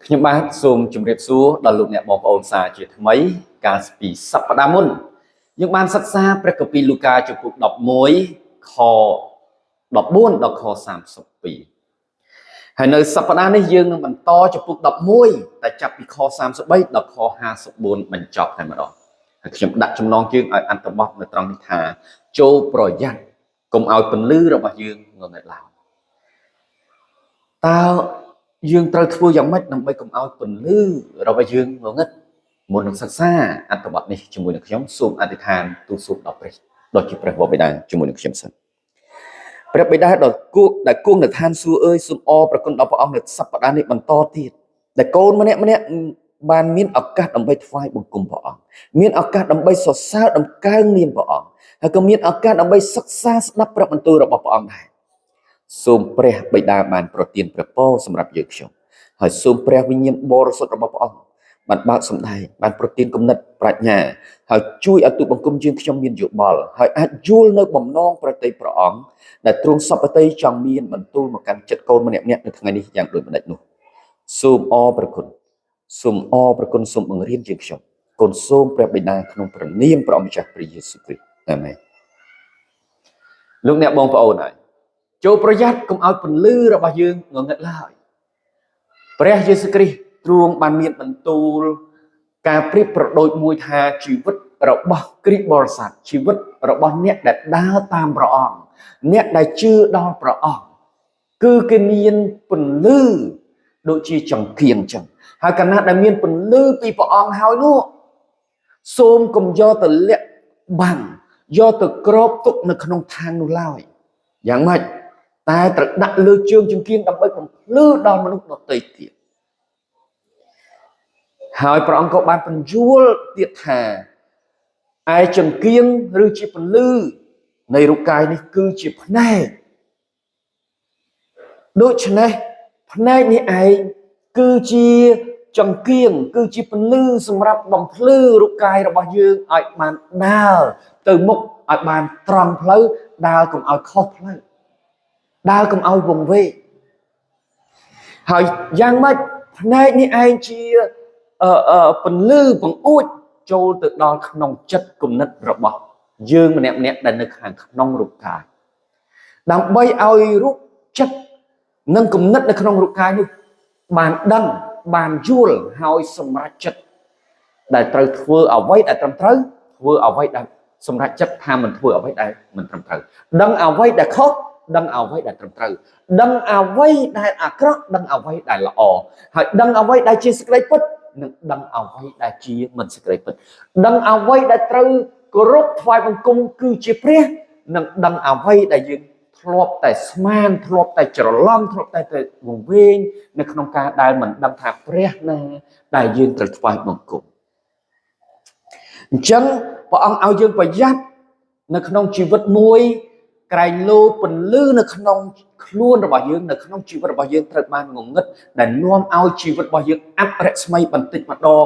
ខ្ញុំបាទសូមជម្រាបសួរដល់លោកអ្នកបងប្អូនសាជាថ្មីកាលពីសប្តាហ៍មុនយើងបានសិក្សាព្រះគម្ពីរលូកាជំពូក11ខ14ដល់ខ32ហើយនៅសប្តាហ៍នេះយើងនឹងបន្តជំពូក11តែចាប់ពីខ33ដល់ខ54បញ្ចប់តែម្ដងហើយខ្ញុំដាក់ចំណងជើងឲ្យអត្ថបទនៅត្រង់នេះថាចូលប្រយ័ត្នកុំឲ្យពន្លឺរបស់យើងងងឹតឡើយតើយើងត្រូវធ្វើយ៉ាងម៉េចដើម្បីកុំឲ្យពន្លឺរបស់យើងងងឹតមុននឹងសិក្សាអត្ថបទនេះជាមួយនឹងខ្ញុំសូមអធិដ្ឋានទូលសួរដល់ព្រះដ៏ជាព្រះវរបិតាជាមួយនឹងខ្ញុំសិនព្រះបិតាដ៏គង់នៅឋានសួគ៌អើយសូមអរព្រគុណដល់ព្រះអង្គនៅសប្តាហ៍នេះបន្តទៀតដែលកូនម្នាក់បានមានឱកាសដើម្បីថ្វាយបង្គំព្រះអង្គមានឱកាសដើម្បីសរសើរដំកើងនាមព្រះអង្គហើយក៏មានឱកាសដើម្បីសិក្សាស្ដាប់ព្រះបន្ទូលរបស់ព្រះអង្គដែរសូមព្រះបិតាបានប្រទានព្រះពរសម្រាប់យើងខ្ញុំហើយសូមព្រះវិញ្ញាណបរិសុទ្ធរបស់ព្រះអង្គបានបើកសម្ដែងបានប្រទានគំនិតប្រាជ្ញាហើយជួយឲ្យទូបង្គំយើងខ្ញុំមានយោបល់ហើយអាចយល់នៅបំណងប្រតិព្រះអង្គដែលទ្រង់សពតិចង់មានបន្ទូលមកកាន់ចិត្តកូនម្នាក់ៗនៅថ្ងៃនេះយ៉ាងដូចម្ដេចនោះសូមអរព្រគុណសូមអរព្រគុណសូមបង្រៀនយើងខ្ញុំកូនសូមព្រះបិតាក្នុងព្រះនាមព្រះអម្ចាស់ព្រះយេស៊ូវគ្រីស្ទអាមែនលោកអ្នកបងប្អូនហើយចូលប្រយ័ត្នកុំឲ្យពន្លឺរបស់យើងងងឹតឡើយព្រះយេស៊ូវគ្រីស្ទទ្រង់បានមានបន្ទូលការប្រៀបប្រដូចមួយថាជីវិតរបស់គ្រីស្ទបរិស័ទជីវិតរបស់អ្នកដែលដើរតាមព្រះអង្គអ្នកដែលជឿដល់ព្រះអង្គគឺគេមានពន្លឺដូចជាចង្កៀងចឹងហើយកាលណាដែលមានពន្លឺពីព្រះអង្គហើយនោះសូមកុំយកទៅលាក់បាំងយកទៅគ្របទុកនៅក្នុងឋាននោះឡើយយ៉ាងម៉េចតែត្រូវដាក់លើជើងចង្កៀងដើម្បីបំភ្លឺដល់មនុស្សដទៃទៀតហើយព្រះអង្គក៏បានបញ្យល់ទៀតថាឯចង្កៀងឬជាពន្លឺនៃរូបកាយនេះគឺជាភ្នែកដូច្នេះភ្នែកនេះឯងគឺជាចង្កៀងគឺជាពន្លឺសម្រាប់បំភ្លឺរូបកាយរបស់យើងឲ្យបានដើរទៅមុខឲ្យបានត្រង់ផ្លូវដើរកុំឲ្យខុសផ្លូវដើរកុំឲ្យវង្វេងហើយយ៉ាងម៉េចភ្នែកនេះឯងជាពន្លឺបង្អួចចូលទៅដល់ក្នុងចិត្តគំនិតរបស់យើងម្នាក់ដែលនៅខាងក្នុងរូបកាយដើម្បីឲ្យរូបចិត្តនិងគំនិតនៅក្នុងរូបកាយនេះបានដឹងបានយល់ហើយសម្រេចចិត្តដែលត្រូវធ្វើអ្វីដែលត្រឹមត្រូវធ្វើអ្វីដែលសម្រេចចិត្តថាមិនធ្វើអ្វីដែលមិនត្រឹមត្រូវដឹងអ្វីដែលខុសដឹងអ្វីដែលត្រឹមត្រូវដឹងអ្វីដែលអាក្រក់ដឹងអ្វីដែលល្អហើយដឹងអ្វីដែលជាសេចក្តីពិតនិងដឹងអ្វីដែលជាមិនសេចក្តីពិតដឹងអ្វីដែលត្រូវគោរពថ្វាយបង្គំគឺជាព្រះនិងដឹងអ្វីដែលយើងធ្លាប់តែស្មានធ្លាប់តែច្រឡំធ្លាប់តែវង្វេងនៅក្នុងការដែលមិនដឹងថាព្រះណាដែលយើងត្រូវថ្វាយបង្គំអញ្ចឹងព្រះអង្គឲ្យយើងប្រយ័ត្ននៅក្នុងជីវិតមួយក្រែងលោពន្លឺនៅក្នុងខ្លួនរបស់យើងនៅក្នុងជីវិតរបស់យើងត្រូវបានងងឹតដែលនាំឲ្យជីវិតរបស់យើងអាប់រស្មីបន្តិចម្ដង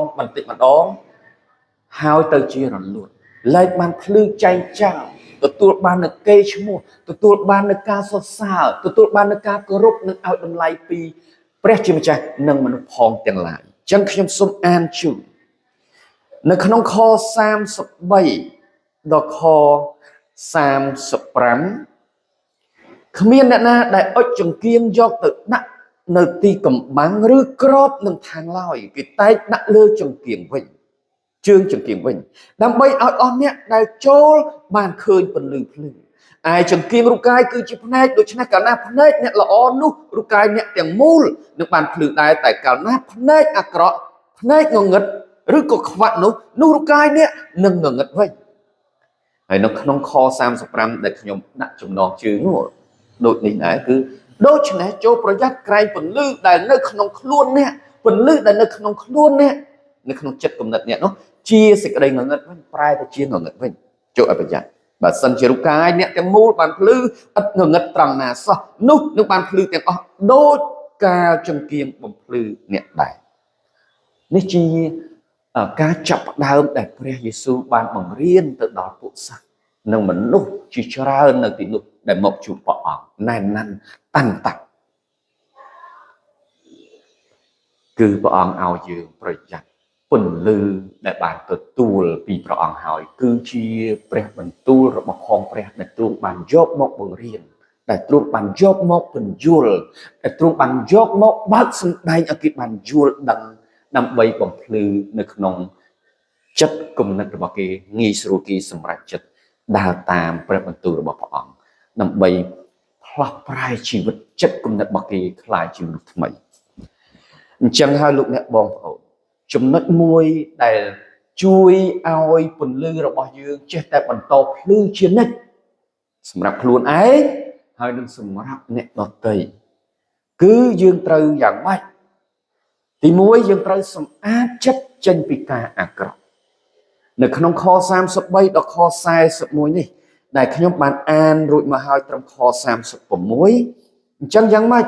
ហើយទៅជារលត់លែកបានភ្លឺចែងចាំងទទួលបាននូវកេរ្តិ៍ឈ្មោះទទួលបាននូវការសរសើរទទួលបាននូវការគោរពនិងឲ្យតម្លៃពីព្រះជាម្ចាស់និងមនុស្សផងទាំងឡាយអញ្ចឹងខ្ញុំសូមអានជូននៅក្នុងខ33ដល់ខ35គ្មានអ្នកណាដែលអុជចង្កៀងយកទៅដាក់នៅទីកំបាំងឬក្របនឹងឋានឡើយគេតែងដាក់លើចង្កៀងវិញជើងចង្កៀងវិញដើម្បីឲ្យអស់អ្នកដែលចូលបានឃើញពន្លឺភ្លឺឯចង្កៀងរូបកាយគឺជាភ្នែកដូច្នេះកាលណាភ្នែកអ្នកល្អនោះរូបកាយអ្នកទាំងមូលនឹងបានភ្លឺដែរតែកាលណាភ្នែកអាក្រក់ភ្នែកងងឹតឬក៏ខ្វាក់នោះរូបកាយអ្នកនឹងងងឹតវិញហើយនៅក្នុងខ35ដែលខ្ញុំដាក់ចំណងជើងនោះដូចនេះដែរគឺដូច្នេះចូលប្រយ័ត្នក្រែងពន្លឺដែលនៅក្នុងខ្លួនអ្នកពន្លឺដែលនៅក្នុងខ្លួនអ្នកនៅក្នុងចិត្តគំនិតអ្នកនោះជាសេចក្តីងងឹតវិញប្រែទៅជាងងឹតវិញចូលឲ្យប្រយ័ត្នបើសិនជារូបកាយអ្នកទាំងមូលបានភ្លឺឥតងងឹតត្រង់ណាសោះនោះនឹងបានភ្លឺទាំងអស់ដូចកាលចង្កៀងបំភ្លឺអ្នកដែរនេះជាការចាប់ផ្ដើមដែលព្រះយេស៊ូវបានបង្រៀនទៅដល់ពួកសិស្សនិងមនុស្សជាច្រើននៅទីនោះដែលមកជួបព្រះអង្គណែនណាន់តាន់តាប់ គឺព្រះអង្គឲ្យយើងប្រយ័ត្នពន្លឺដែលបានទទួលពីព្រះអង្គហើយគឺជាព្រះបន្ទូលរបស់ផងព្រះដែលទ្រង់បានយកមកបង្រៀនដែលទ្រង់បានយកមកពន្យល់ដែលទ្រង់បានយកមកបើកសម្ដែងឲ្យគេបានយល់ដឹងដើម្បីបំភ្លឺនៅក្នុងចិត្តគំនិតរបស់គេងាយស្រួលគេសម្រេចចិត្តដើរតាមព្រះបន្ទូលរបស់ព្រះអង្គដើម្បីផ្លាស់ប្រែជីវិតចិត្តគំនិតរបស់គេក្លាយជាមនុស្សថ្មីអញ្ចឹងហើយលោកអ្នកបងប្អូនចំណុចមួយដែលជួយឲ្យពន្លឺរបស់យើងចេះតែបន្តភ្លឺជានិច្ចសម្រាប់ខ្លួនឯងហើយនឹងសម្រាប់អ្នកដទៃគឺយើងត្រូវយ៉ាងម៉េចទី1យើងត្រូវសម្អាតចិត្តចេញពីការអាក្រក់នៅក្នុងខ33ដល់ខ41នេះដែលខ្ញុំបានអានរួចមកហើយត្រឹមខ36អញ្ចឹងយ៉ាងម៉េច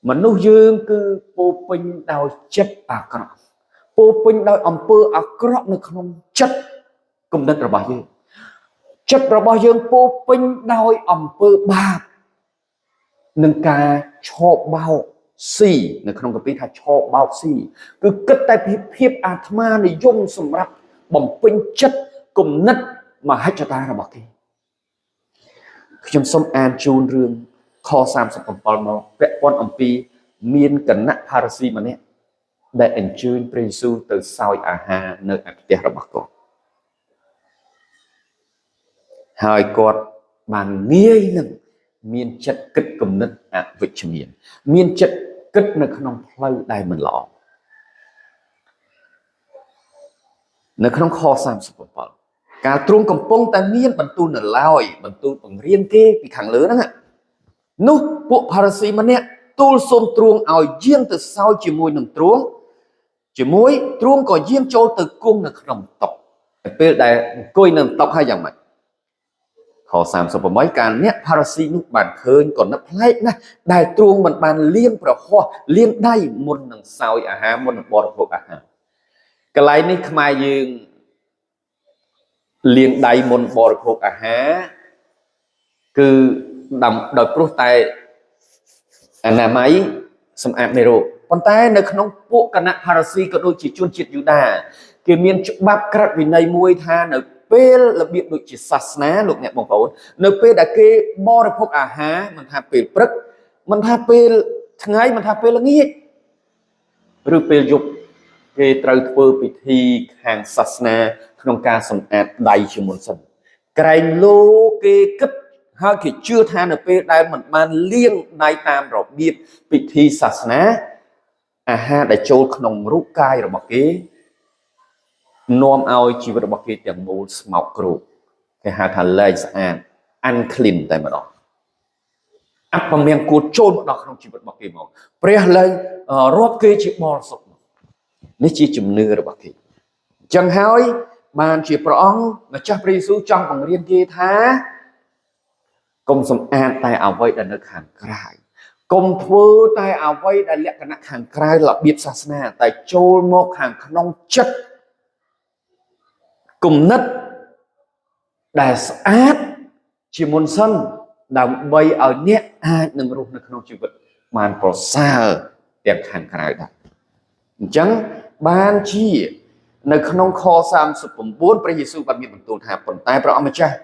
មនុស្សយើងគឺពោពេញដោយចិត្តអាក្រក់ពោពេញដោយអំពើអាក្រក់នៅក្នុងចិត្តគំនិតរបស់យើងចិត្តរបស់យើងពោពេញដោយអំពើបាបនឹងការឆោបបោកស៊ីនៅក្នុងកាពីថាឆោបបោកស៊ីគឺគិតតែពីភាពអាត្មានិយមសម្រាប់បំពេញចិត្តគំនិតមហិច្ឆតារបស់គេខ្ញុំសូមអានជូនរឿងខ37មកពាក់ព័ន្ធអំពីមានគណៈផារស៊ីម្នាក់ដែលអញ្ជើញព្រះយេស៊ូវទៅសោយអាហារនៅឯផ្ទះរបស់គាត់ហើយគាត់បានងាយនឹងមានចិត្តគិតគំនិតអវិជ្ជមានមានចិត្តគិតនៅក្នុងផ្លូវដែលមិនល្អនៅក្នុងខ37ការទ្រង់កំពុងតែមានបន្ទូលនៅឡើយបន្ទូលបង្រៀនគេពីខាងលើហ្នឹងនោះពួកផារស៊ីម្នាក់ទូលសូមទ្រង់ឲ្យយាងទៅសោយជាមួយនឹងទ្រង់ក៏យាងចូលទៅគង់នៅក្នុងតុពេលដែលអង្គុយនៅតុហើយយ៉ាងម៉េចខ38កាលអ្នកផារស៊ីនោះបានឃើញក៏នឹកប្លែកណាស់ដែលទ្រង់មិនបានលាងប្រហោះលាងដៃមុននឹងសោយអាហារមុននឹងបរិភោគអាហារកន្លែងនេះខ្មែរយើងលាងដៃមុនបរិភោគអាហារគឺដោយព្រោះតែអនាម័យសម្អាតមេរោគប៉ុន្តែនៅក្នុងពួកគណៈផារស៊ីក៏ដូចជាជនជាតិយូដាគេមានច្បាប់ក្រឹតវិន័យមួយថានៅពេលរបៀបដូចជាសាសនាលោកអ្នកបងប្អូននៅពេលដែលគេបរិភោគអាហារមិនថាពេលព្រឹកមិនថាពេលថ្ងៃមិនថាពេលល្ងាចឬពេលយប់គេត្រូវធ្វើពិធីខាងសាសនាក្នុងការសម្អាតដៃជាមុនសិនក្រែងលោគេគិតហើយគេជឿថានៅពេលដែលមិនបានលាងដៃតាមរបៀបពិធីសាសនាអាហារដែលចូលក្នុងរូបកាយរបស់គេនាំឲ្យជីវិតរបស់គេទាំងមូលស្មោកគ្រោកគេហៅថាលែងស្អាត unclean តែម្ដងអពមង្គលចូលមកដល់ក្នុងជីវិតរបស់គេមកព្រះលែងរាប់គេជាបរិសុទ្ធនេះជាជំនឿរបស់គេអញ្ចឹងហើយបានជាព្រះអង្គម្ចាស់ព្រះយេស៊ូវចង់បង្រៀនគេថាកុំសម្អាតតែអ្វីដែលនៅខាងក្រៅកុំធ្វើតែអ្វីដែលលក្ខណៈខាងក្រៅរបៀបសាសនាតែចូលមកខាងក្នុងចិត្តគំនិតដែលស្អាតជាមុនសិនដើម្បីឲ្យអ្នកអាចនឹងរស់នៅក្នុងជីវិតបានប្រសើរទាំងខាងក្រៅដែរអញ្ចឹងបានជានៅក្នុងខ39ព្រះយេស៊ូវបានមានបន្ទូលថាប៉ុន្តែព្រះអង្គម្ចាស់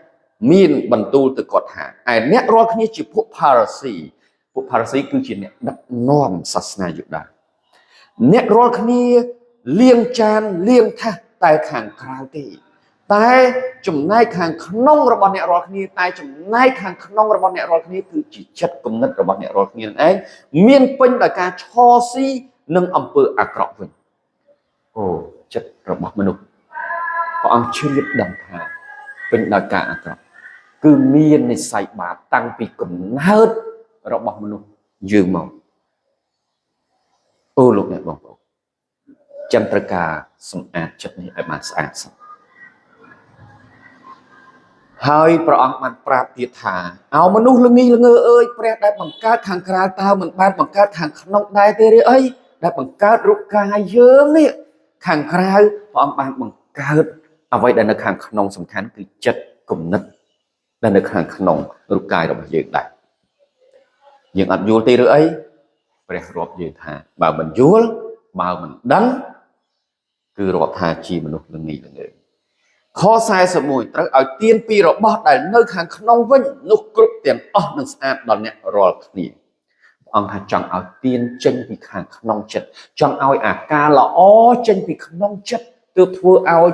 មានបន្ទូលទៅគាត់ថាឯអ្នករាល់គ្នាជាពួកផារស៊ីគឺជាអ្នកដឹកនាំសាសនាយូដាអ្នករាល់គ្នាលាងចានលាងថាសតែខាងក្រៅទេតែចំណែកខាងក្នុងរបស់អ្នករាល់គ្នាគឺជាចិត្តគំនិតរបស់អ្នករាល់គ្នាឯងមានពេញដោយការឆោស៊ីនិងអំពើអាក្រក់វិញអូចិត្តរបស់មនុស្សព្រះអង្គជ្រាបដឹងថាពេញដោយការអាក្រក់គឺមាននិស្ស័យបាបតាំងពីកំណើតរបស់មនុស្សយើងមកអូលោកអ្នកបងប្អូនចាំត្រូវការសម្អាតចិត្តនេះឲ្យបានស្អាតសិនហើយព្រះអង្គបានប្រាប់ទៀតថាឲ្យមនុស្សល្ងីល្ងើអើយព្រះដែលបង្កើតខាងក្រៅតើមិនបានបង្កើតខាងក្នុងដែរទេឬអីដែលបង្កើតរូបកាយយើងនេះខាងក្រៅព្រះអង្គបានបង្កើតអ្វីដែលនៅខាងក្នុងសំខាន់គឺចិត្តគំនិតដែលនៅខាងក្នុងរូបកាយរបស់យើងដែរយើងអត់យល់ទេឬអីព្រះរាប់យើងថាបើមិនយល់ បើមិនដឹងគឺរាប់ថាជាមនុស្សល្ងីល្ងើខ41ត្រូវឲ្យទានពីរបស់ដែលនៅខាងក្នុងវិញនោះគ្រប់ទាំងអស់នឹងស្អាតដល់អ្នករាល់គ្នាព្រះអង្គថាចង់ឲ្យទានចេញពីខាងក្នុងចិត្តចង់ឲ្យអាការល្អចេញពីក្នុងចិត្តទើបធ្វើឲ្យ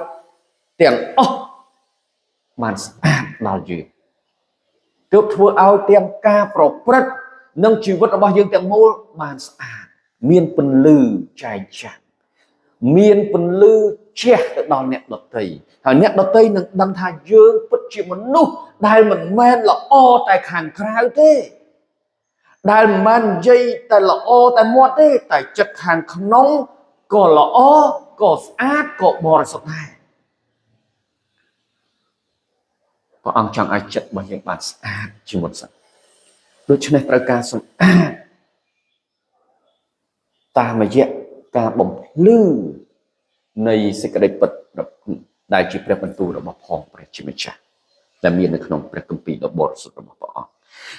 ទាំងអស់បានស្អាតដល់យើងទើបធ្វើឲ្យទាំងការប្រព្រឹត្តនិងជីវិតរបស់យើងទាំងមូលបានស្អាតមានពន្លឺចែងចាំងមានពន្លឺជះទៅដល់អ្នកដទៃហើយអ្នកដទៃនឹងដឹងថាយើងពិតជាមនុស្សដែលមិនមែនល្អតែខាងក្រៅទេដែលមិនមែននិយាយតែល្អតែមាត់ទេតែចិត្តខាងក្នុងក៏ល្អក៏ស្អាតក៏បរិសុទ្ធដែរព្រះអង្គចង់ឲ្យចិត្តរបស់យើងបានស្អាតជាមុនសិនដូច្នេះត្រូវការសម្អាតតាមរយៈការបំភ្លឺនៃសេចក្តីពិតដែលជាព្រះបន្ទូលរបស់ផងព្រះជាម្ចាស់ដែលមាននៅក្នុងព្រះគម្ពីរដ៏បរិសុទ្ធរបស់ព្រះអង្គ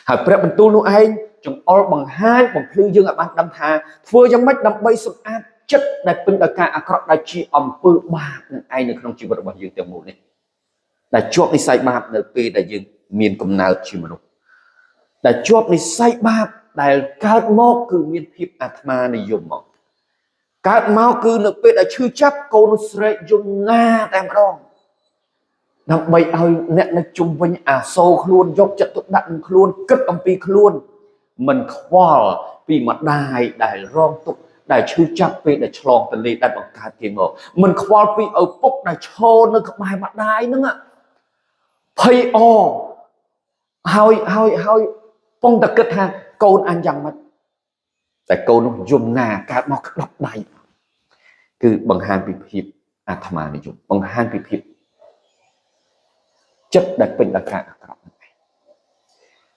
ហើយព្រះបន្ទូលនោះឯងចង្អុលបង្ហាញបំភ្លឺយើងឲ្យបានដឹងថាធ្វើយ៉ាងម៉េចដើម្បីសម្អាតចិត្តដែលពេញដោយការអាក្រក់ដែលជាអំពើបាបនឹងឯងនៅក្នុងជីវិតរបស់យើងទាំងមូលនេះដែលជាប់និស្ស័យបាបនៅពេលដែលយើងមានកំណើតជាមនុស្សដែលជាប់និស្ស័យបាបដែលកើតមកគឺមានភាពអាត្មានិយមមកកើតមកគឺនៅពេលដែលឈឺចាប់កូនស្រែកយំណាតែម្ដងដើម្បីឲ្យអ្នកនៅជុំវិញអាសូរខ្លួនយកចិត្តទុកដាក់នឹងខ្លួនគិតអំពីខ្លួនមិនខ្វល់ពីម្ដាយដែលរងទុក្ខដែលឈឺចាប់ពេលដែលឆ្លងទន្លេដែលបង្កើតគេមកមិនខ្វល់ពីឪពុកដែលឈរនៅក្បែរម្ដាយហ្នឹងភ័យអហើយពងតែគិតថាកូនអញយ៉ាងម៉េចតែកូននោះយំណាកើតមកក្តាប់ដៃគឺបង្ហាញពីភាពអាត្មានិយមបង្ហាញពីភាពចិត្តដែលពេញដោយការអាក្រក់ហ្នឹង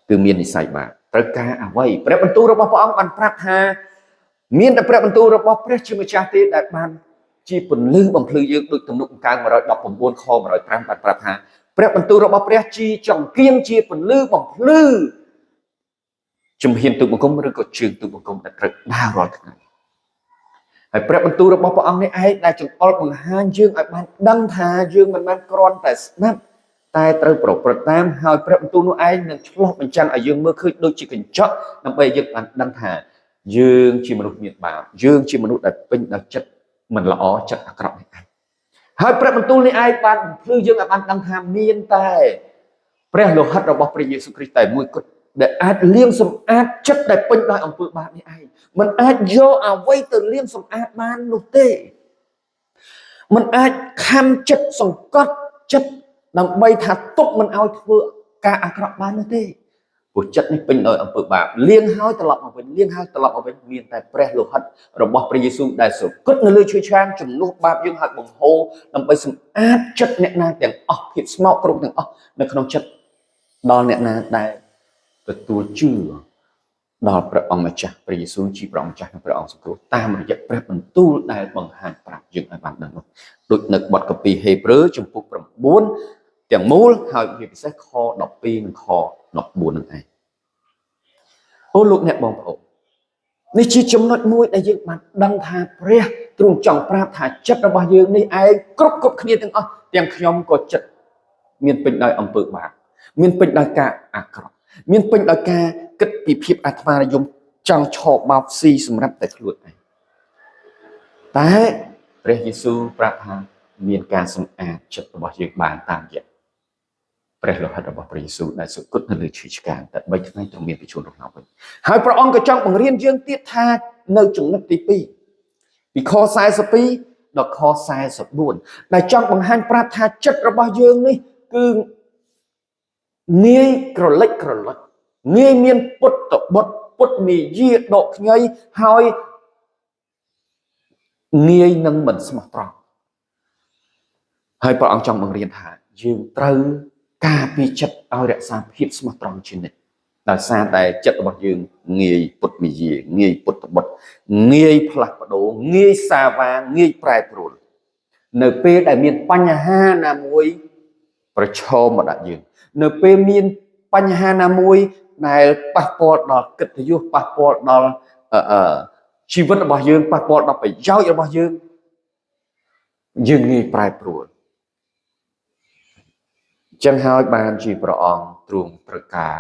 គឺមាននិស្ស័យបាបត្រូវការអ្វីព្រះបន្ទូលរបស់ព្រះអង្គបានប្រាប់ថាមានតែព្រះបន្ទូលរបស់ព្រះជាម្ចាស់ទេដែលបានជាពន្លឺបំភ្លឺយើងដូចទំនុកបង្កើង119ខ105បានប្រាប់ថាព្រះបន្ទូលរបស់ព្រះជាចង្កៀងជាពន្លឺបំភ្លឺជំហានទូបង្គំឬក៏ជើងទូបង្គំដែលត្រូវដើររាល់ថ្ងៃហើយព្រះបន្ទូលរបស់ព្រះអង្គនេះឯងដែលចង្អុលបង្ហាញយើងឲ្យបានដឹងថាយើងមិនមែនគ្រាន់តែស្ដាប់តែត្រូវប្រព្រឹត្តតាមហើយព្រះបន្ទូលនោះឯងនឹងឆ្លុះបញ្ចាំងឲ្យយើងមើលឃើញដូចជាកញ្ចក់ដើម្បីយើងបានដឹងថាយើងជាមនុស្សមានបាបយើងជាមនុស្សដែលពេញដោយចិត្តមិនល្អចិត្តអាក្រក់នេះឯងហើយព្រះបន្ទូលនេះឯងបានភ្លឺយើងឲ្យបានដឹងថាមានតែព្រះលោហិតរបស់ព្រះយេស៊ូវគ្រីស្ទតែមួយគត់ដែលអាចលាងសម្អាតចិត្តដែលពេញដោយអំពើបាបនេះឯងមិនអាចយកអ្វីទៅលាងសម្អាតបាននោះទេមិនអាចខំចិត្តសង្កត់ចិត្តដើម្បីថាទុកមិនឲ្យធ្វើការអាក្រក់បាននោះទេព្រោះចិត្តនេះពេញដោយអំពើបាបលាងហើយត្រឡប់មកវិញលាងហើយត្រឡប់មកវិញមានតែព្រះលោហិតរបស់ព្រះយេស៊ូវដែលសគត់នៅលើឈើឆ្កាងជំនួសបាបយើងឲ្យបង្ហូរដើម្បីសម្អាតចិត្តអ្នកណាទាំងអស់ភាពស្មោកគ្រោកទាំងអស់នៅក្នុងចិត្តដល់អ្នកណាដែលទទួលជឿដល់ព្រះអង្គម្ចាស់ព្រះយេស៊ូវជាព្រះអង្គម្ចាស់និងព្រះអង្គសង្គ្រោះតាមរយៈព្រះបន្ទូលដែលបង្ហាញប្រាប់យើងឲ្យបានដឹងនោះដូចនៅបទកាពីហេព្រើរចំពុក9ទាំងមូលហើយជាពិសេសខ12និងខ14នឹងឯងអូលោកអ្នកបងប្អូននេះជាចំណុចមួយដែលយើងបានដឹងថាព្រះទ្រង់ចង់ប្រាប់ថាចិត្តរបស់យើងនេះឯងគ្រប់គ្នាទាំងអស់ទាំងខ្ញុំក៏ចិត្តមានពេញដោយអំពើបាបមានពេញដោយការអាក្រក់មានពេញដោយការគិតពីភាពអាត្មានិយមចង់ឆោបបោកស៊ីសម្រាប់តែខ្លួនឯងតែព្រះយេស៊ូវប្រាប់ថាមានការសម្អាតចិត្តរបស់យើងបានតាមរយៈព្រះលោហិតរបស់ព្រះយេស៊ូវដែលសគត់នៅលើឈើឆ្កាងតែ3ថ្ងៃទ្រង់មានបញ្ជូនរស់នៅវិញហើយព្រះអង្គក៏ចង់បង្រៀនយើងទៀតថានៅចំណុចទី2ពីខ42ដល់ខ44ដែលចង់បង្ហាញប្រាប់ថាចិត្តរបស់យើងនេះគឺងាយក្រឡិចងាយមានពុតតបុតពុតមាយាដកខ្ញីហើយងាយនឹងមិនស្មោះត្រង់ហើយព្រះអង្គចង់បង្រៀនថាយើងត្រូវការពីចិត្តឲ្យរក្សាភាពស្មោះត្រង់ជានិច្ចដោយសារតែចិត្តរបស់យើងងាយពុតមាយាងាយពុតតបុតងាយផ្លាស់ប្ដូរងាយសាវាងងាយប្រែប្រួលនៅពេលដែលមានបញ្ហាណាមួយប្រឈមមកដាក់យើងនៅពេលមានបញ្ហាណាមួយដែលប៉ះពាល់ដល់កិត្តិយសប៉ះពាល់ដល់ ชีวิตរបស់យើងប៉ះពាល់ដល់ប្រយោជន៍របស់យើងងាយប្រែប្រួលចឹងហើយបានជាព្រះអង្គទ្រង់ប្រកាស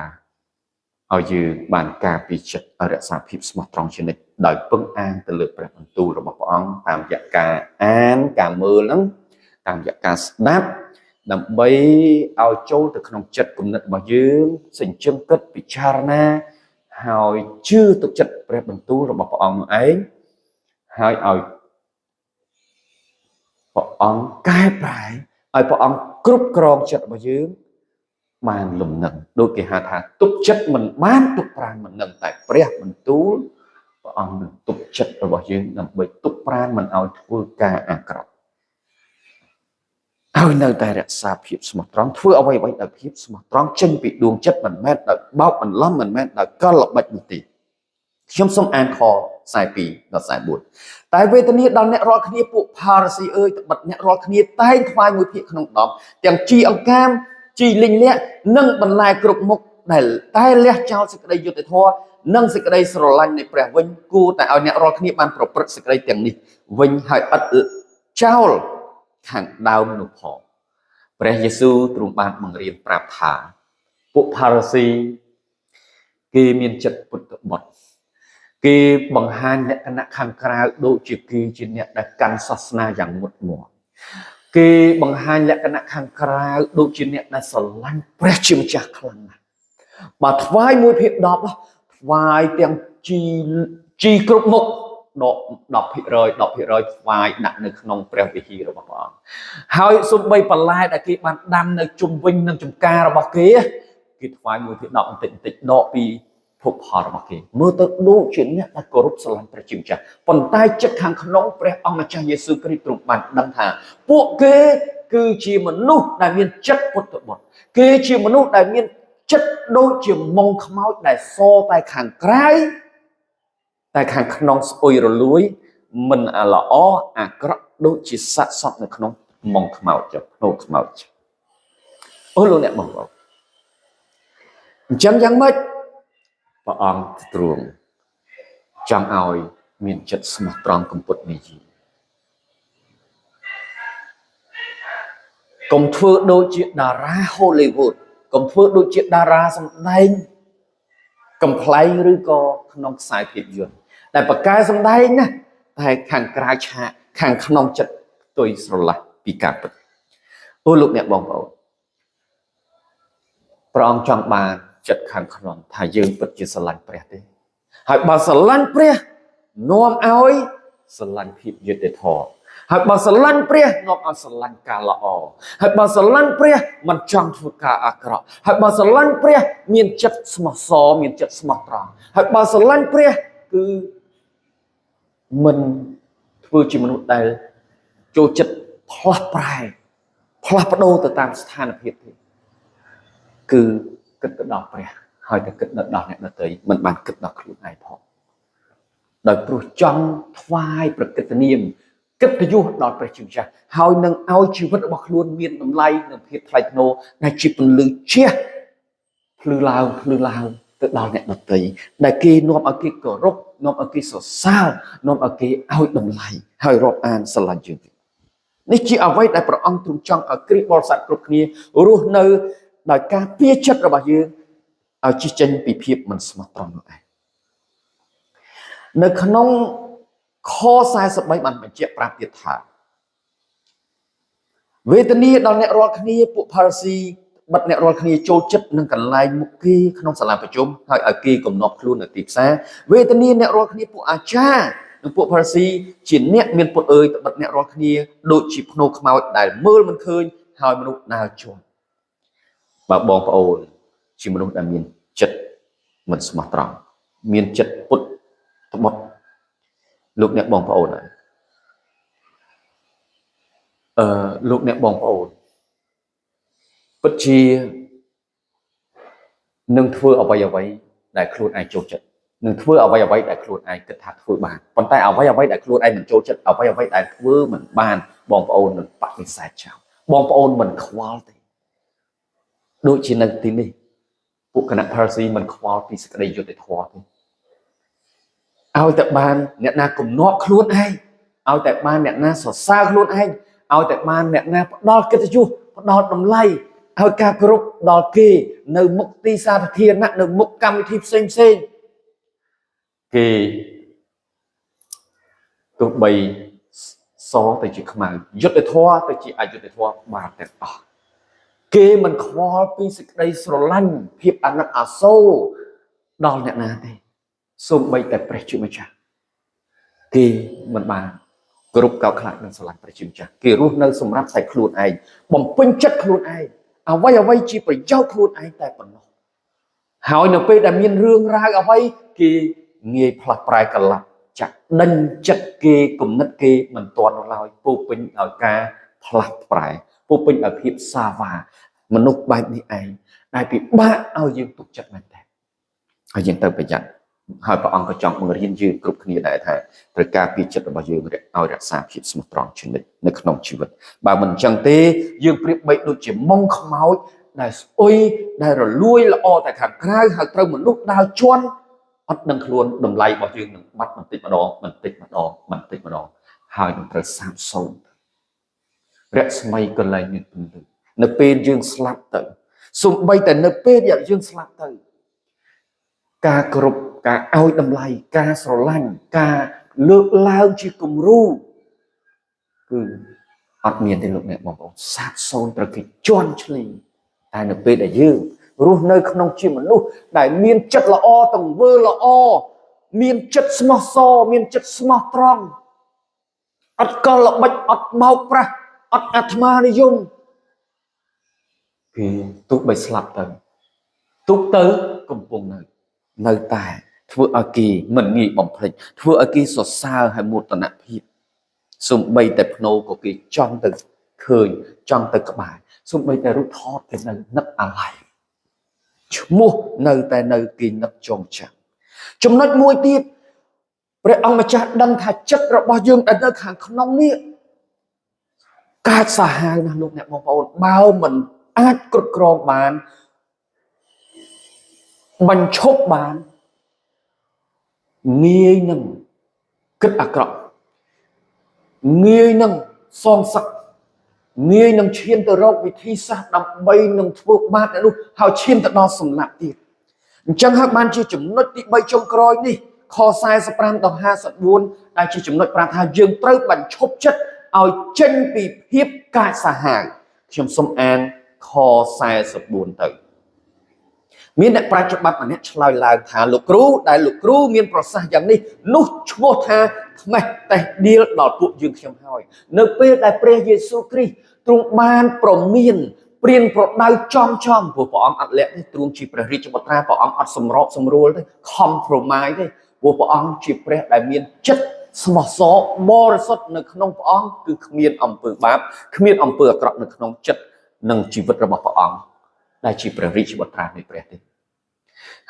ឲ្យយើងបានការពារចិត្តឲ្យរក្សាភាពស្មោះត្រង់ជានិច្ចដោយពឹងអានទៅលើព្រះបន្ទូលរបស់ព្រះអង្គតាមរយៈការអានការមើលហ្នឹងតាមរយៈការស្ដាប់ដើម្បីឲ្យចូលទៅក្នុងចិត្តគំនិតរបស់យើងសេចក្ដីគិតពិចារណាហើយជឿទុកចិត្តព្រះបន្ទូលរបស់ព្រះអង្គឯងហើយឲ្យព្រះអង្គកែប្រែឲ្យព្រះអង្គគ្រប់គ្រងចិត្តរបស់យើងបានលំនឹងដូចគេហៅថាទុកចិត្តមិនបានទុកប្រាណមិននឹងតែព្រះបន្ទូលព្រះអង្គនឹងទុកចិត្តរបស់យើងដើម្បីទុកប្រាណមិនឲ្យធ្វើការអាក្រក់ហើយនៅតែរក្សាភាពស្មោះត្រង់ធ្វើអ្វីៗដោយភាពស្មោះត្រង់ចេញពីដួងចិត្តមិនមែនដោយបោកបន្លំមិនមែនដោយកលល្បិចនោះទេខ្ញុំសូមអានខ42ដល់44តែវេទនាដល់អ្នករាល់គ្នាពួកផារ៉ាស៊ីអើយត្បិតអ្នករាល់គ្នាតែងថ្វាយមួយភាគក្នុង10ទាំងជីអង្កាមជីលិញលះនិងបន្លែគ្រប់មុខដែលតែលះចោលសេចក្តីយុត្តិធម៌និងសេចក្តីស្រឡាញ់នៃព្រះវិញគួរតែឲ្យអ្នករាល់គ្នាបានប្រព្រឹត្តសេចក្តីទាំងនេះវិញហើយឥតចោលខាងដើមនោះផងព្រះយេស៊ូវទ្រង់បានបង្រៀនប្រាប់ថាពួកផារ៉ាស៊ីគេមានចិត្តពុទ្ធបុត្រគេបង្ហាញលក្ខណៈខាងក្រៅដូចជាគេជាអ្នកដែលកាន់សាសនាយ៉ាងមុតមាំគេបង្ហាញលក្ខណៈខាងក្រៅដូចជាអ្នកដែលស្រឡាញ់ព្រះជាម្ចាស់ខ្លាំងណាស់បើថ្វាយ1ភាគ10ថ្វាយទាំងជីគ្រប់មុខ10%ថ្វាយដាក់នៅក្នុងព្រះវិហាររបស់ព្រះអង្គហើយសូម្បីបន្លែដែលគេបានដាំនៅជុំវិញនឹងចំការរបស់គេថ្វាយ1ភាគ10បន្តិចដកពីភពផលរបស់គេមើលទៅដូចជាអ្នកដែលគោរពស្រឡាញ់ព្រះជាម្ចាស់ប៉ុន្តែចិត្តខាងក្នុងព្រះអង្គម្ចាស់យេស៊ូវគ្រីស្ទទ្រង់បានដឹងថាពួកគេគឺជាមនុស្សដែលមានចិត្តពុទ្ធបុត្រគេជាមនុស្សដែលមានចិត្តដូចជាមុងខ្មោចដែលសតែខាងក្រៅតែខាងក្នុងស្អុយរលួយមិនល្អអាក្រក់ដូចជាសត្វសត្វនៅក្នុងមុងខ្មោចភ្នោខ្មោចអូលោកអ្នកបងប្អូនអញ្ចឹងយ៉ាងម៉េចព្រះអង្គទ្រង់ចង់ឲ្យមានចិត្តស្មោះត្រង់កំពុតនិយាយកុំធ្វើដូចជាតារា Hollywood កុំធ្វើដូចជាតារាសម្ដែងកំ pl ែងឬក៏ក្នុងខ្សែភាពយន្តដែលបកកែសម្ដែងណាតែខាងក្រៅឆាកខាងក្នុងចិត្តផ្ទុយស្រឡះពីការពិតអូលោកអ្នកបងប្អូនព្រះអង្គចង់បានចិត្តខាងក្នុងថាយើងពិតជាស្រឡាញ់ព្រះទេហើយបើស្រឡាញ់ព្រះនាំឲ្យស្រឡាញ់ភាពយុត្តិធម៌ហើយបើស្រឡាញ់ព្រះនាំឲ្យស្រឡាញ់ការល្អហើយបើស្រឡាញ់ព្រះមិនចង់ធ្វើការអាក្រក់ហើយបើស្រឡាញ់ព្រះមានចិត្តស្មោះសរមានចិត្តស្មោះត្រង់ហើយបើស្រឡាញ់ព្រះគឺមិនធ្វើជាមនុស្សដែលចូលចិត្តផ្លាស់ប្ដូរទៅតាមស្ថានភាពទេគឺគិតទៅដល់ព្រះហើយតែគិតដល់អ្នកដទៃមិនបានគិតដល់ខ្លួនឯងផងដោយព្រោះចង់ថ្វាយប្រកិត្តិនាមកិត្តិយសដល់ព្រះជាម្ចាស់ហើយនឹងឲ្យជីវិតរបស់ខ្លួនមានតម្លៃនិងភាពថ្លៃថ្នូរដែលជាពន្លឺជះភ្លឺឡើងទៅដល់អ្នកដទៃដែលគេនាំឲ្យគេគោរពនាំឲ្យគេសរសើរនាំឲ្យគេឲ្យតម្លៃហើយរាប់អានស្រឡាញ់យើងនេះជាអ្វីដែលព្រះអង្គទ្រង់ចង់ឲ្យគ្រីស្ទបរិស័ទគ្រប់គ្នារស់នៅដោយការពារចិត្តរបស់យើងឲ្យជិះចេញពីភាពមិនស្មោះត្រង់នោះឯងនៅក្នុងខ43បានបញ្ជាក់ប្រាប់ទៀតថាវេទនាដល់អ្នករាល់គ្នាពួកផារ៉ាស៊ីបិទអ្នករាល់គ្នាចូលចិត្តនឹងកន្លែងមុខគេក្នុងសាលាប្រជុំហើយឲ្យគេកំណប់ខ្លួននៅទីផ្សារវេទនាអ្នករាល់គ្នាពួកអាចារ្យនិងពួកផារ៉ាស៊ីជាអ្នកមានពុតអើយបិទអ្នករាល់គ្នាដូចជាភ្នោខ្មោចដែលមើលមិនឃើញហើយមនុស្សដើរជាប់បើបងប្អូនជាមនុស្សដែលមានចិត្តមិនស្មោះត្រង់មានចិត្តពុតត្បុតលោកអ្នកបងប្អូនលោកអ្នកបងប្អូនពិតជានឹងធ្វើអ្វីដែលខ្លួនឯងចូលចិត្តនឹងធ្វើអ្វីដែលខ្លួនឯងគិតថាធ្វើបានប៉ុន្តែអ្វីដែលខ្លួនឯងមិនចូលចិត្តអ្វីដែលធ្វើមិនបានបងប្អូននឹងបដិសេធចោលបងប្អូនមិនខ្វល់ទេដូចជានៅទីនេះពួកគណៈផារ៉ាស៊ីមិនខ្វល់ពីសេចក្តីយុត្តិធម៌ទេ ឲ្យតែបានអ្នកណាកំណត់ខ្លួនឯងឲ្យតែបានអ្នកណាសរសើរខ្លួនឯងឲ្យតែបានអ្នកណាផ្ដល់កិត្តិយសផ្ដល់តម្លៃឲ្យការគោរពដល់គេនៅមុខទីសាធារណៈនៅមុខកម្មវិធីផ្សេងគេទោះបីសទៅជាខ្មៅយុត្តិធម៌ទៅជាអយុត្តិធម៌បានទាំងអស់គេមិនខ្វល់ពីសេចក្តីស្រឡាញ់ភាពអាណិតអាសូរដល់អ្នកណាទេសូម្បីតែព្រះជាម្ចាស់គេមិនបានគ្រប់កោតខ្លាចនឹងស្រឡាញ់ព្រះជាម្ចាស់គេរស់នៅសម្រាប់តែខ្លួនឯងបំពេញចិត្តខ្លួនឯងអ្វីជាប្រយោជន៍ខ្លួនឯងតែប៉ុណ្ណោះហើយនៅពេលដែលមានរឿងរ៉ាវអ្វីគេងាយផ្លាស់ប្រែកល័ប់ចាក់ដេញចិត្តគេគំនិតគេមិនទាន់នោះឡើយពោពេញដោយការផ្លាស់ប្រែពោពេញដោយភាពសាវាមនុស្សបែបនេះឯងដែលពិបាកឲ្យយើងទុកចិត្តមែនទេហើយយើងត្រូវប្រយ័ត្នហើយព្រះអង្គក៏ចង់បង្រៀនយើងគ្រប់គ្នាដែរថាត្រូវការពីចិត្តរបស់យើងឲ្យរក្សាភាពស្មោះត្រង់ជានិច្ចនៅក្នុងជីវិតបើមិនអញ្ចឹងទេយើងប្រៀបបីដូចជាមុងខ្មោចដែលស្អុយដែលរលួយល្អតែខាងក្រៅហើយត្រូវមនុស្សដើរជន់អត់ដឹងខ្លួនតម្លៃរបស់យើងនឹងបាត់បន្តិចម្ដងហើយនឹងត្រូវសាបសូន្យរស្មីក៏លែងមានពន្លឺនៅពេលយើងស្លាប់ទៅសូម្បីតែនៅពេលយើងស្លាប់ទៅការគ្រប់ការឲ្យតម្លៃការស្រឡាញ់ការលើកឡើងជាគំរូគឺអត់មានទេលោកអ្នកបងប្អូនសាបសូន្យត្រូវគេជន់ឈ្លីតែនៅពេលដែលយើងរស់នៅក្នុងជាមនុស្សដែលមានចិត្តល្អទង្វើល្អមានចិត្តស្មោះសរមានចិត្តស្មោះត្រង់អត់កលល្បិចអត់បោកប្រាស់អត់អាត្មានិយមគឺទោះបីស្លាប់ទៅទុកទៅកំពុងនៅតែធ្វើឲ្យគេមិនងាយបំភ្លេចធ្វើឲ្យគេសរសើរហើយមោទនភាពសូម្បីតែភ្នោក៏គេចង់ទៅឃើញចង់ទៅក្បែរសូម្បីតែរូបថតគេនៅនឹកអាល័យឈ្មោះនៅតែនៅគេនឹកចងចាំចំណុចមួយទៀតព្រះអង្គម្ចាស់ដឹងថាចិត្តរបស់យើងដែលនៅខាងក្នុងនេះកើតសាហាវណាស់លោកអ្នកបងប្អូនបើមិនអាចគ្រប់គ្រងបានបញ្ឈប់បានងាយនឹងគិតអាក្រក់ងាយនឹងសងសឹកងាយនឹងឈានទៅរកវិធីសាស្ត្រដើម្បីនឹងធ្វើបាបអ្នកនោះហើយឈានទៅដល់សម្លាប់ទៀតអញ្ចឹងហើយបានជាចំណុចទី3ចុងក្រោយនេះខ45ដល់54ដែលជាចំណុចប្រាប់ថាយើងត្រូវបញ្ឈប់ចិត្តឲ្យចេញពីភាពកាចសាហាវខ្ញុំសូមអានខ44ទៅមានអ្នកប្រាជ្ញច្បាប់ម្នាក់ឆ្លើយឡើងថាលោកគ្រូដែលលោកគ្រូមានប្រសាសន៍យ៉ាងនេះនោះឈ្មោះថាថ្មេះតេះដៀលដល់ពួកយើងខ្ញុំហើយនៅពេលដែលព្រះយេស៊ូវគ្រីស្ទទ្រង់បានប្រមានព្រានប្រដៅចំព្រោះព្រះអង្គអត់លាក់ទេទ្រង់ជាព្រះរាជបុត្រាព្រះអង្គអត់សម្របសម្រួលទេ compromise ទេព្រោះព្រះអង្គជាព្រះដែលមានចិត្តស្មោះសរបរិសុទ្ធនៅក្នុងព្រះអង្គគឺគ្មានអំពើបាបគ្មានអំពើអាក្រក់នៅក្នុងចិត្តនិងជីវិតរបស់ព្រះអង្គដែលជាព្រះរាជបុត្រានៃព្រះទេ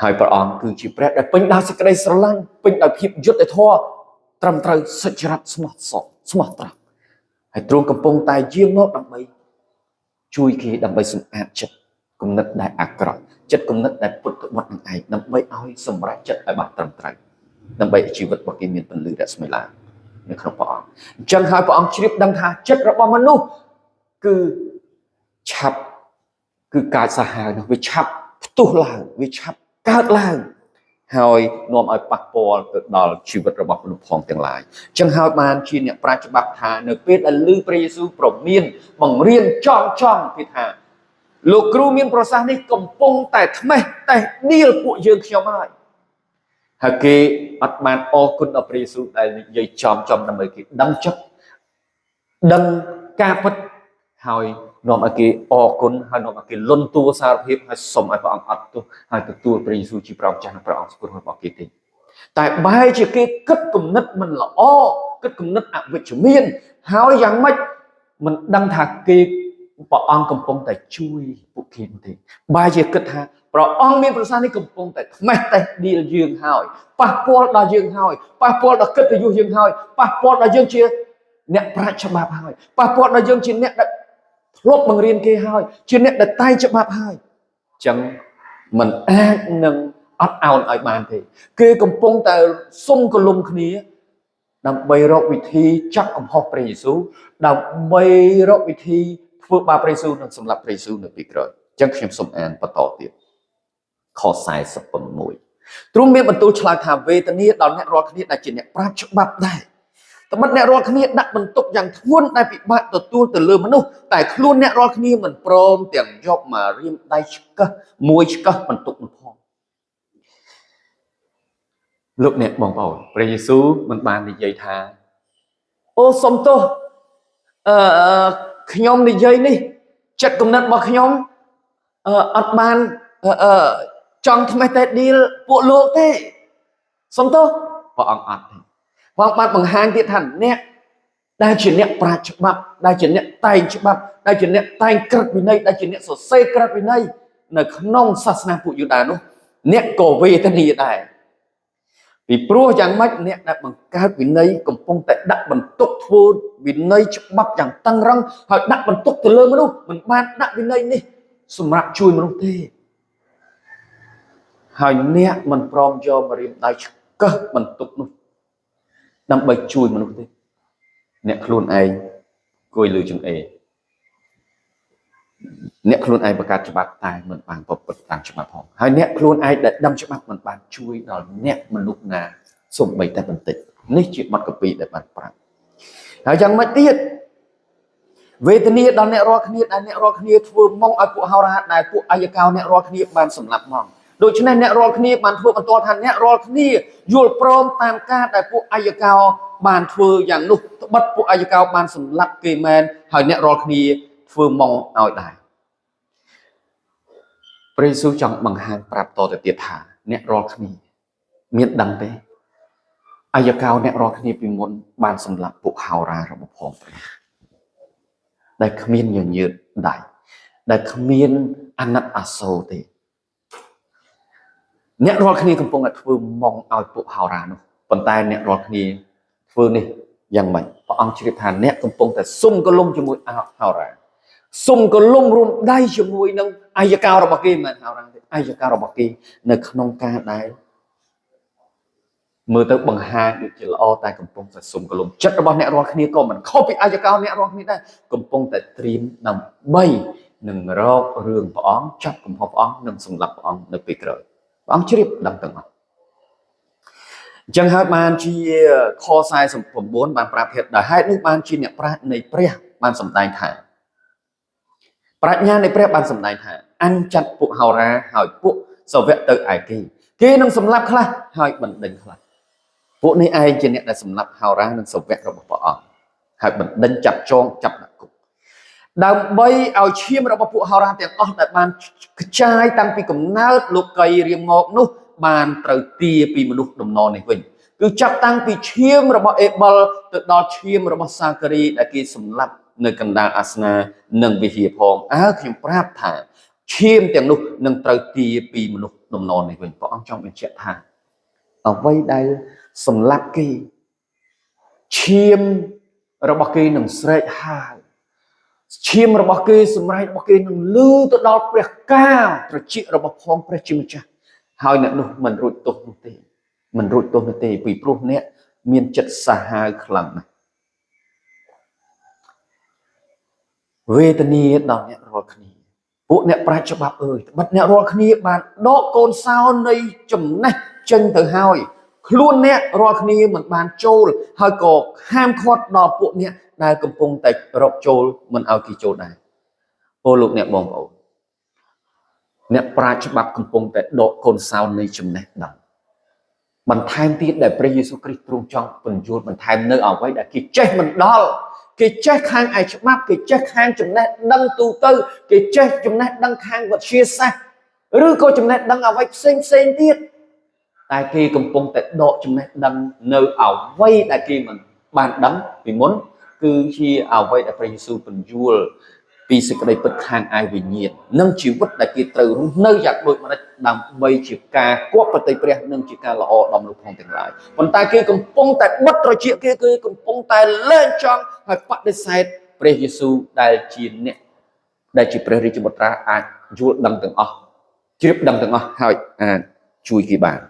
ហើយព្រះអង្គគឺជាព្រះដែលពេញដោយសេចក្តីស្រឡាញ់ពេញដោយភាពយុត្តិធម៌ត្រឹមត្រូវសុចរិតស្មោះត្រង់ហើយទ្រង់កំពុងតែយាងមកដើម្បីជួយគេដើម្បីសម្អាតចិត្តគំនិតដែលអាក្រក់ចិត្តគំនិតដែលពុតវត្តនឹងឯងដើម្បីឲ្យសម្រេចចិត្តឲ្យបានត្រឹមត្រូវដើម្បីឲ្យជីវិតរបស់គេមានពន្លឺរស្មីឡើងនៅក្នុងព្រះអង្គអញ្ចឹងហើយព្រះអង្គជ្រាបដឹងថាចិត្តរបស់មនុស្សគឺឆាប់គឺកាចសាហាវនោះវាឆាប់ផ្ទុះឡើងវាឆាប់កើតឡើងហើយនាំឲ្យប៉ះពាល់ទៅដល់ជីវិតរបស់មនុស្សផងទាំងឡាយអញ្ចឹងហើយបានជាអ្នកប្រាជ្ញច្បាប់ថានៅពេលដែលឮព្រះយេស៊ូវប្រមានបង្រៀនចង់គេថាលោកគ្រូមានប្រសាសន៍នេះកំពុងតែថ្មេះតេះដៀលពួកយើងខ្ញុំហើយគេអត់បានអរគុណដល់ព្រះយេស៊ូវដែលនិយាយចំដើម្បីគេដឹងចិត្តដឹងការពិតហើយនាំឲ្យគេអរគុណហើយនាំឲ្យគេលន់តួសារភាពហើយសូមឲ្យព្រះអង្គអត់ទោសហើយទទួលព្រះយេស៊ូវជាព្រះម្ចាស់និងព្រះអង្គស្គររបស់គេទេតែបែរជាគេគិតគំនិតមិនល្អគិតគំនិតអវិជ្ជមានហើយយ៉ាងម៉េចមិនដឹងថាគេព្រះអង្គកំពុងតែជួយពួកគេទេបែរជាគិតថាព្រះអង្គមានប្រសាសន៍នេះកំពុងតែថ្មេះតេះដៀលយើងហើយប៉ះពាល់ដល់យើងហើយប៉ះពាល់ដល់កិត្តិយសយើងហើយប៉ះពាល់ដល់យើងជាអ្នកប្រាជ្ញច្បាប់ហើយប៉ះពាល់ដល់យើងជាអ្នកដែលធ្លាប់បង្រៀនគេហើយជាអ្នកដែលតែងច្បាប់ហើយអញ្ចឹងមិនអាចនឹង អត់អោនឲ្យបានទេគេកំពុងតែសុំកលុំគ្នាដើម្បីរកវិធីចាប់កំហុសព្រះយេស៊ូវដើម្បីរកវិធីធ្វើបាបព្រះយេស៊ូវនិងសម្លាប់ព្រះយេស៊ូវនៅពីក្រោយអញ្ចឹងខ្ញុំសូមអានបន្តទៀតខ46ទ្រង់មានបន្ទូលឆ្លើយថាវេទនាដល់អ្នករាល់គ្នាដែលជាអ្នកប្រាជ្ញច្បាប់ដែរត្បិតអ្នករាល់គ្នាដាក់បន្ទុកយ៉ាងធ្ងន់ដែលពិបាកទទួលទៅលើមនុស្សតែខ្លួនអ្នករាល់គ្នាមិនព្រមទាំងយកមករៀមដៃឆ្កឹះមួយឆ្កឹះបន្ទុកនោះផងលោកអ្នកបងប្អូនព្រះយេស៊ូវមិនបាននិយាយថាអូសុំទោសខ្ញុំនិយាយនេះចិត្តគំនិតរបស់ខ្ញុំអត់បានចង់ថ្មេះតែឌីលពួកលោកទេសុំទោសព្រះអង្គអត់ទេព្រះអង្គបានបង្ហាញទៀតថាអ្នកដែលជាអ្នកប្រាជ្ញច្បាប់ដែលជាអ្នកតែងច្បាប់ដែលជាអ្នកតែងក្រឹតវិន័យដែលជាអ្នកសរសេរក្រឹតវិន័យនៅក្នុងសាសនាពួកយូដានោះអ្នកក៏វេទនាដែរពីព្រោះយ៉ាងម៉េចអ្នកដែលបង្កើតវិន័យកំពុងតែដាក់បន្ទុកធ្វើវិន័យច្បាប់យ៉ាងតឹងរ៉ឹងហើយដាក់បន្ទុកទៅលើមនុស្សមិនបានដាក់វិន័យនេះសម្រាប់ជួយមនុស្សទេហើយអ្នកមិនព្រមយកមករៀមដៃឆ្កឹះបន្ទុកនោះដើម្បីជួយមនុស្សទេអ្នកខ្លួនឯងគួយលឺចង្អេរអ្នកខ្លួនឯងបង្កើតច្បាប់តែមិនបានប្រព្រឹត្តតាមច្បាប់ផងហើយអ្នកខ្លួនឯងដែលដឹងច្បាប់មិនបានជួយដល់អ្នកមនុស្សណាសូម្បីតែបន្តិចនេះជាបទកាពីដែលបានប្រាប់ហើយយ៉ាងម៉េចទៀតវេទនាដល់អ្នករាល់គ្នាដែលអ្នករាល់គ្នាធ្វើមកឲ្យពួកហោរាដែលពួកអាយកោអ្នករាល់គ្នាបានសម្លាប់មកដូច្នេះអ្នករាល់គ្នាបានធ្វើបន្ទាល់ថាអ្នករាល់គ្នាយល់ព្រមតាមការដែលពួកអាយកោបានធ្វើយ៉ាងនោះត្បិតពួកអាយកោបានសម្លាប់គេមែនហើយអ្នករាល់គ្នាធ្វើមកឲ្យដែរព្រះយេស៊ូវចង់បង្ហាញប្រាប់តទៅទៀតថាអ្នករាល់គ្នាមានដឹងទេអាយកោអ្នករាល់គ្នាពីមុនបានសម្លាប់ពួកហោរារបស់ផងព្រះដែលគ្មានញញើតដៃដែលគ្មានអាណិតអាសូរទេអ្នករាល់គ្នាកំពុងតែធ្វើមកឲ្យពួកហោរានោះប៉ុន្តែអ្នករាល់គ្នាធ្វើនេះយ៉ាងម៉េចព្រះអង្គជ្រាបថាអ្នកកំពុងតែសុំកលុំជាមួយហោរាសុំកលុំរួមដៃជាមួយនឹងអាយកោរបស់គេមិនហោរាទេអាយកោរបស់គេនៅក្នុងការដែលមើលទៅបង្ហាញដូចជាល្អតែកំពុងតែសុំកលុំចិត្តរបស់អ្នករាល់គ្នាក៏មិនខុសពីអាយកោអ្នករាល់គ្នាដែរកំពុងតែត្រៀមដើម្បីនឹងរករឿងព្រះអង្គចាប់កំហុសព្រះអង្គនិងសម្លាប់ព្រះអង្គនៅពេលក្រោយព្រះអង្គជ្រាបដឹងទាំងអស់អញ្ចឹងហើយបានជាខ49បានប្រាប់ទៀតដោយហេតុនេះបានជាអ្នកប្រាជ្ញនៃព្រះបានសម្ដែងថាប្រាជ្ញានៃព្រះបានសម្ដែងថាអញចាត់ពួកហោរាហើយពួកសាវកទៅឯគេនឹងសម្លាប់ខ្លះហើយបណ្ដេញខ្លះពួកនេះឯងជាអ្នកដែលសម្លាប់ហោរានិងសាវករបស់ព្រះអង្គហើយបណ្ដេញចាប់ចងចាប់ដាក់គុកដើម្បីឲ្យឈាមរបស់ពួកហោរាទាំងអស់ដែលបានខ្ចាយតាំងពីកំណើតលោកីរៀងមកនោះបានត្រូវទាពីមនុស្សដំណរនេះវិញគឺចាប់តាំងពីឈាមរបស់អេបលទៅដល់ឈាមរបស់សាការីដែលគេសម្លាប់នៅកណ្ដាលអាសនានិងវិហារផងខ្ញុំប្រាប់ថាឈាមទាំងនោះនឹងត្រូវទាពីមនុស្សដំណរនេះវិញព្រះអង្គចង់បញ្ជាក់ថាអ្វីដែលសម្លាប់គេឈាមរបស់គេនឹងស្រែកហាវឈាមរបស់គេសម្រែករបស់គេនឹងលឺទៅដល់ព្រះកាត្រជារបស់ផងព្រះជាម្ចាស់ហើយអ្នកនោះមិនរួចទោសនោះទេមិនរួចទោសនោះទេពីព្រោះអ្នកមានចិត្តសាហាវខ្លាំងណាស់វេទនាដល់អ្នករាល់គ្នាពួកអ្នកប្រាជ្ញច្បាប់អើយត្បិតអ្នករាល់គ្នាបានដកកូនសោនៃចំណេះចេញទៅហើយខ្លួនអ្នករាល់គ្នាមិនបានចូលហើយក៏ហាមឃាត់ដល់ពួកអ្នកដែលកំពុងតែរកចូលមិនឲ្យគេចូលដែរអូលោកអ្នកបងប្អូនអ្នកប្រាជ្ញច្បាប់កំពុងតែដកកូនសោនៃចំណេះដឹងបន្ថែមទៀតដែលព្រះយេស៊ូវគ្រីស្ទទ្រង់ចង់បញ្យល់បន្ថែមនៅអ្វីដែលគេចេះមិនដល់គេចេះខាងឯច្បាប់គេចេះខាងចំណេះដឹងទូទៅគេចេះចំណេះដឹងខាងវិទ្យាសាស្ត្រឬក៏ចំណេះដឹងអ្វីផ្សេងទៀតតែគេកំពុងតែដកចំណេះដឹងនៅអ្វីដែលគេមិនបានដឹងពីមុនគឺជាអ្វីដែលព្រះយេស៊ូវបញ្យល់ពីសេចក្តីពិតខាងឯវិញ្ញាណនិងជីវិតដែលគេត្រូវរស់នៅយ៉ាងដូចម្តេចដើម្បីជាការគប់ប្រតិព្រះនិងជាការល្អដល់មនុស្សផងទាំងឡាយប៉ុន្តែគេកំពុងតែបិទត្រចៀកគេកំពុងតែលែងចង់ហើយបដិសេធព្រះយេស៊ូវដែលជាអ្នកដែលជាព្រះរាជបុត្រាអាចយល់ដឹងទាំងអស់ជ្រាបដឹងទាំងអស់ហើយ ជួយគេបាន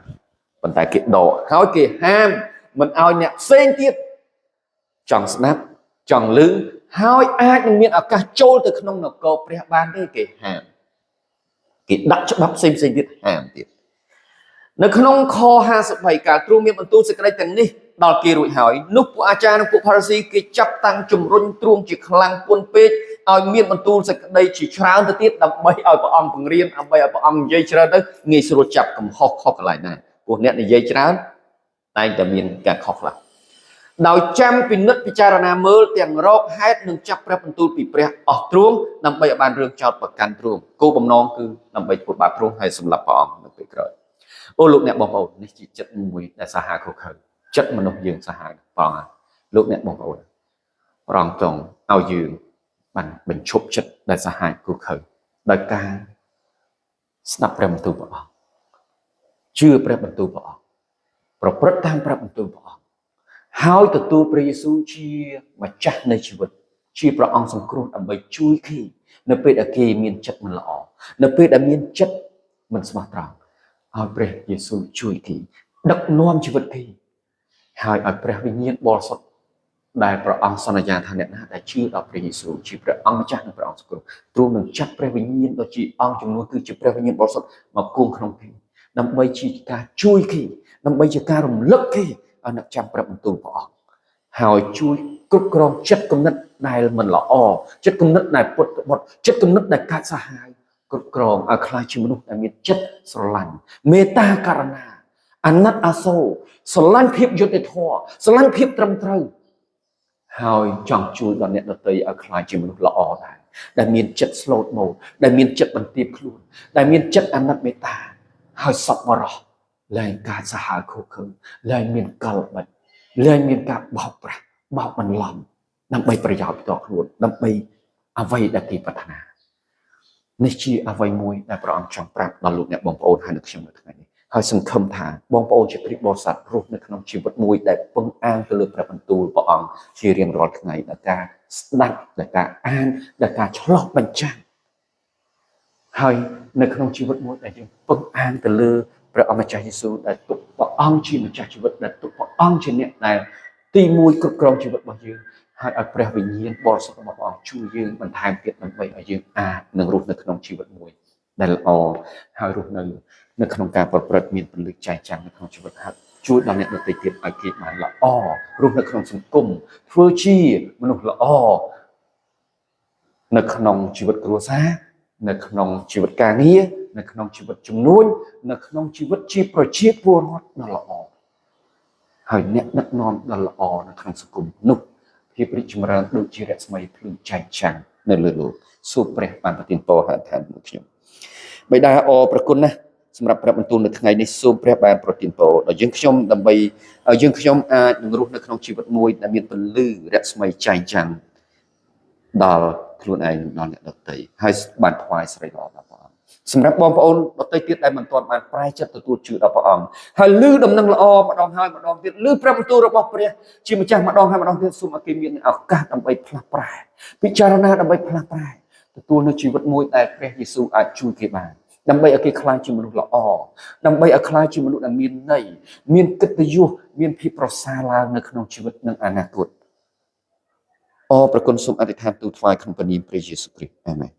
ប៉ុន្តែគេដកហើយគេហាមមិនឲ្យអ្នកផ្សេងទៀតចង់ស្ដាប់ចង់ឮហើយអាចនឹងមានឱកាសចូលទៅក្នុងនគរព្រះបានទេគេហាមគេដាក់ច្បាប់ផ្សេងទៀតហាមទៀតនៅក្នុងខ53កាលទ្រង់មានបន្ទូលសេចក្តីទាំងនេះដល់គេរួចហើយនោះពួកអាចារ្យនិងពួកផារីស៊ីគេចាប់តាំងជំរុញទ្រង់ជាខ្លាំងពួនពេកឲ្យមានបន្ទូលសេចក្តីជាច្រើនទៅទៀតដើម្បីឲ្យព្រះអង្គបង្រៀនដើម្បីឲ្យព្រះអង្គនិយាយច្រើនទៅងាយស្រួលចាប់កំហុសខុសកន្លែងណាព្រោះអ្នកនិយាយច្រើនតែងតែមានការខុសខ្លះដោយចាំពិនិត្យពិចារណាមើលទាំងរកហេតុនិងចាប់ព្រះបន្ទូលពីព្រះអស់ទ្រង់ដើម្បីឲ្យបានរឿងចោទប្រកាន់ទ្រង់គោលបំណងគឺដើម្បីធ្វើបាបទ្រង់ហើយសម្លាប់ព្រះអង្គនៅពេលក្រោយអូលោកអ្នកបងប្អូននេះជាចិត្តមួយដែលសាហាវខុសខើចិត្តមនុស្សយើងសាហាវព្រះអង្គលោកអ្នកបងប្អូនព្រះអង្គចង់ឲ្យយើងបានបញ្ឈប់ចិត្តដែលសាហាវខុសខើដោយការស្ដាប់ព្រះបន្ទូលព្រះអង្គជឿព្រះបន្ទូលព្រះអង្គប្រព្រឹត្តតាមព្រះបន្ទូលព្រះអង្គហើយទទួលព្រះយេស៊ូវជាម្ចាស់នៃជីវិតជាព្រះអង្គសង្គ្រោះដើម្បីជួយគេនៅពេលដែលគេមានចិត្តមិនល្អនៅពេលដែលមានចិត្តមិនស្មោះត្រង់ឲ្យព្រះយេស៊ូវជួយគេដឹកនាំជីវិតគេហើយឲ្យព្រះវិញ្ញាណបរិសុទ្ធដែលព្រះអង្គសន្យាថាអ្នកណាដែលជឿដល់ព្រះយេស៊ូវជាព្រះអង្គម្ចាស់និងព្រះអង្គសង្គ្រោះទ្រង់នឹងចាត់ព្រះវិញ្ញាណដ៏ជាអង្គជំនួសគឺជាព្រះវិញ្ញាណបរិសុទ្ធមកគង់ក្នុងគេដើម្បីជាការជួយគេដើម្បីជាការរំលឹកគេឲ្យនឹកចាំព្រះបន្ទូលព្រះអង្គហើយជួយគ្រប់គ្រងចិត្តគំនិតដែលមិនល្អចិត្តគំនិតដែលពុតបុតចិត្តគំនិតដែលកាចសាហាវគ្រប់គ្រងឲ្យខ្លាចជាមនុស្សដែលមានចិត្តស្រឡាញ់មេត្តាករុណាអាណិតអាសូរស្រឡាញ់ភាពយុត្តិធម៌ស្រឡាញ់ភាពត្រឹមត្រូវហើយចង់ជួយដល់អ្នកដទៃឲ្យខ្លាចជាមនុស្សល្អដែរដែលមានចិត្តស្លូតម៉ូតដែលមានចិត្តបន្ទាបខ្លួនដែលមានចិត្តអាណិតមេត្តាហើយសប្បុរសលែងការសាហាវខុសខើលែងមានកលបិតលែងមានការបោកប្រាស់បោកបន្លំដើម្បីប្រយោជន៍ផ្ទាល់ខ្លួនដើម្បីអ្វីដែលគេប្រាថ្នានេះជាអ្វីមួយដែលព្រះអង្គចង់ប្រាប់ដល់លោកអ្នកបងប្អូនហើយនៅខ្ញុំនៅថ្ងៃនេះហើយសង្ឃឹមថាបងប្អូនជាព្រិបរិស័ទរស់នៅក្នុងជីវិតមួយដែលពឹងអានទៅលើព្រះបន្ទូលព្រះអង្គជារៀងរាល់ថ្ងៃដែលការស្ដាប់ដែលការអានដែលការឆ្លោះបញ្ចាំងហើយនៅក្នុងជីវិតមួយដែលយើងពឹងអានទៅលើព្រះអម្ចាស់យេស៊ូវដែលទុកព្រះអង្គជាម្ចាស់ជីវិតដែលទុកព្រះអង្គជាអ្នកដែលទី1គ្រប់គ្រងជីវិតរបស់យើងហើយឲ្យព្រះវិញ្ញាណបរិសុទ្ធរបស់ព្រះអង្គជួយយើងបន្ថែមទៀតដើម្បីឲ្យយើងអាចនឹងរស់នៅក្នុងជីវិតមួយដែលល្អហើយរស់នៅក្នុងការប្រព្រឹត្តមានពលិចចែកចាំងនៅក្នុងជីវិតហើយជួយដល់អ្នកដទៃទៀតឲ្យគេបានល្អរស់នៅក្នុងសង្គមធ្វើជាមនុស្សល្អនៅក្នុងជីវិតគ្រួសារនៅក្នុងជីវិតការងារនៅក្នុងជីវិតជំនួញនៅក្នុងជីវិតជាប្រជាពលរដ្ឋដ៏ល្អហើយអ្នកដឹកនាំដ៏ល្អនៅក្នុងសង្គមនោះភាពរីកចម្រើនដូចជារស្មីភ្លឺចែកចាំងនៅលើលោកសូមព្រះបានប្រទានពរហើយឋានដល់ខ្ញុំបិតាអរព្រគុណណាស់សម្រាប់ព្រះបន្ទូលនៅថ្ងៃនេះសូមព្រះបានប្រទានពរដល់យើងខ្ញុំដើម្បីឲ្យយើងខ្ញុំអាចនឹងរស់នៅក្នុងជីវិតមួយដែលមានពលឺរស្មីចែកចាំងដល់ខ្លួនឯងដល់អ្នកដទៃហើយបានថ្វាយស្រីល្អដល់ព្រះអង្គសម្រាប់បងប្អូនដទៃទៀតដែលមិនទាន់បានប្រែចិត្តទទួលជឿដល់ព្រះអង្គហើយឮដំណឹងល្អម្ដងហើយម្ដងទៀតឮព្រះបន្ទូលរបស់ព្រះជាម្ចាស់ម្ដងហើយម្ដងទៀតសូមឲ្យគេមានឱកាសដើម្បីផ្លាស់ប្រែពិចារណាដើម្បីផ្លាស់ប្រែទទួលនៅជីវិតមួយដែលព្រះយេស៊ូវអាចជួយគេបានដើម្បីឲ្យគេខ្លាចជាមនុស្សល្អដើម្បីឲ្យខ្លាចជាមនុស្សដែលមានន័យមានកិត្តិយសមានភាពប្រសើរឡើងនៅក្នុងជីវិតនិងអនាគតអរព្រគុណសូមអធិដ្ឋានទូលថ្វាយក្នុងព្រះនាមព្រះយេស៊ូវគ្រីស្ទអាមែន